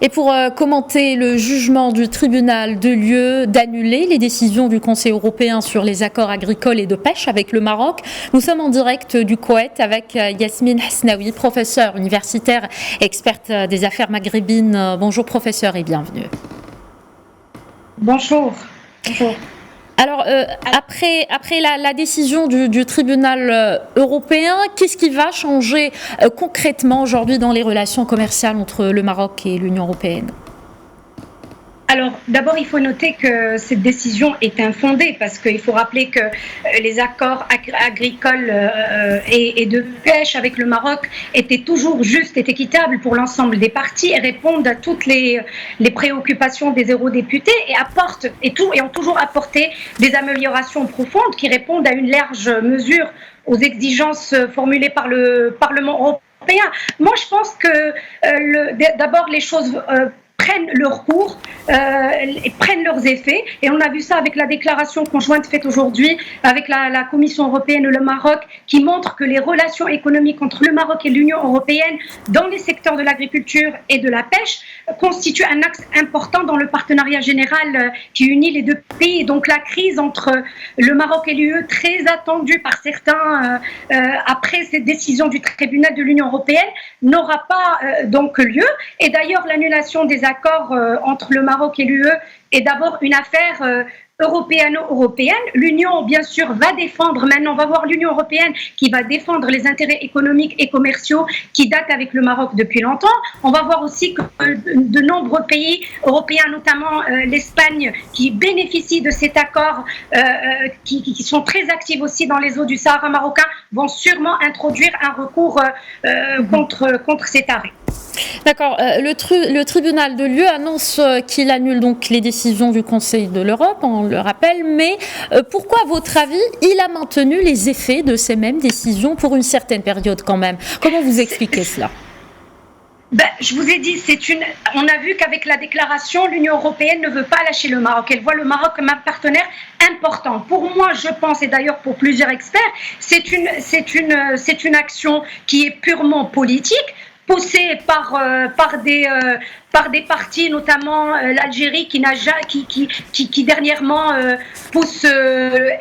Et pour commenter le jugement du tribunal de lieu d'annuler les décisions du Conseil européen sur les accords agricoles et de pêche avec le Maroc, nous sommes en direct du Koweït avec Yasmine Hasnaoui, professeure universitaire, experte des affaires maghrébines. Bonjour professeur et bienvenue. Bonjour. Bonjour. Alors, après la décision du tribunal européen, qu'est-ce qui va changer concrètement aujourd'hui dans les relations commerciales entre le Maroc et l'Union européenne ? Alors, d'abord, il faut noter que cette décision est infondée parce qu'il faut rappeler que les accords agricoles et de pêche avec le Maroc étaient toujours justes et équitables pour l'ensemble des parties et répondent à toutes les préoccupations des eurodéputés et ont toujours apporté des améliorations profondes qui répondent à une large mesure aux exigences formulées par le Parlement européen. Moi, je pense que d'abord, les choses prennent leur cours et prennent leurs effets. Et on a vu ça avec la déclaration conjointe faite aujourd'hui avec la Commission européenne et le Maroc qui montre que les relations économiques entre le Maroc et l'Union européenne dans les secteurs de l'agriculture et de la pêche constituent un axe important dans le partenariat général qui unit les deux pays. Donc la crise entre le Maroc et l'UE, très attendue par certains après cette décision du tribunal de l'Union européenne, n'aura pas donc lieu. Et d'ailleurs, l'annulation des accords entre le Maroc et l'UE est d'abord une affaire européenne. L'Union, bien sûr, va défendre, maintenant on va voir l'Union européenne qui va défendre les intérêts économiques et commerciaux qui datent avec le Maroc depuis longtemps. On va voir aussi que de nombreux pays européens, notamment l'Espagne, qui bénéficient de cet accord, qui sont très actifs aussi dans les eaux du Sahara marocain, vont sûrement introduire un recours contre cet arrêt. D'accord. Le tribunal de lieu annonce qu'il annule donc les décisions du Conseil de l'Europe, on le rappelle, mais pourquoi, à votre avis, il a maintenu les effets de ces mêmes décisions pour une certaine période quand même ? Comment vous expliquez cela ? Je vous ai dit, on a vu qu'avec la déclaration, l'Union européenne ne veut pas lâcher le Maroc. Elle voit le Maroc comme un partenaire important. Pour moi, je pense, et d'ailleurs pour plusieurs experts, c'est une action qui est purement politique, poussée par des partis, notamment l'Algérie, qui dernièrement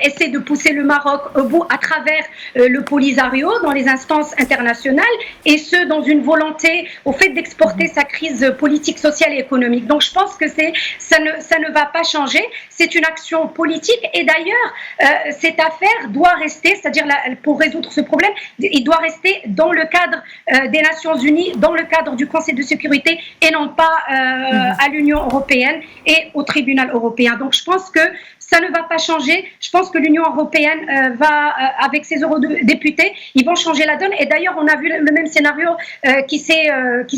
essaie de pousser le Maroc au bout à travers le Polisario dans les instances internationales, et ce, dans une volonté au fait d'exporter sa crise politique, sociale et économique. Donc je pense que ça ne va pas changer. C'est une action politique, et d'ailleurs, cette affaire doit rester, c'est-à-dire pour résoudre ce problème, il doit rester dans le cadre des Nations Unies, dans le cadre du Conseil de sécurité, et non pas à l'Union européenne et au tribunal européen. Donc je pense que ça ne va pas changer. Je pense que l'Union européenne va, avec ses eurodéputés, ils vont changer la donne. Et d'ailleurs, on a vu le même scénario qui s'est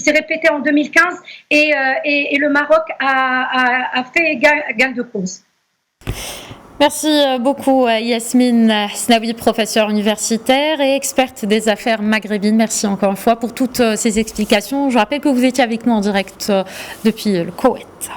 répété en 2015 et le Maroc a fait gain de cause. Merci beaucoup Yasmine Hasnaoui, professeure universitaire et experte des affaires maghrébines. Merci encore une fois pour toutes ces explications. Je rappelle que vous étiez avec nous en direct depuis le Koweït.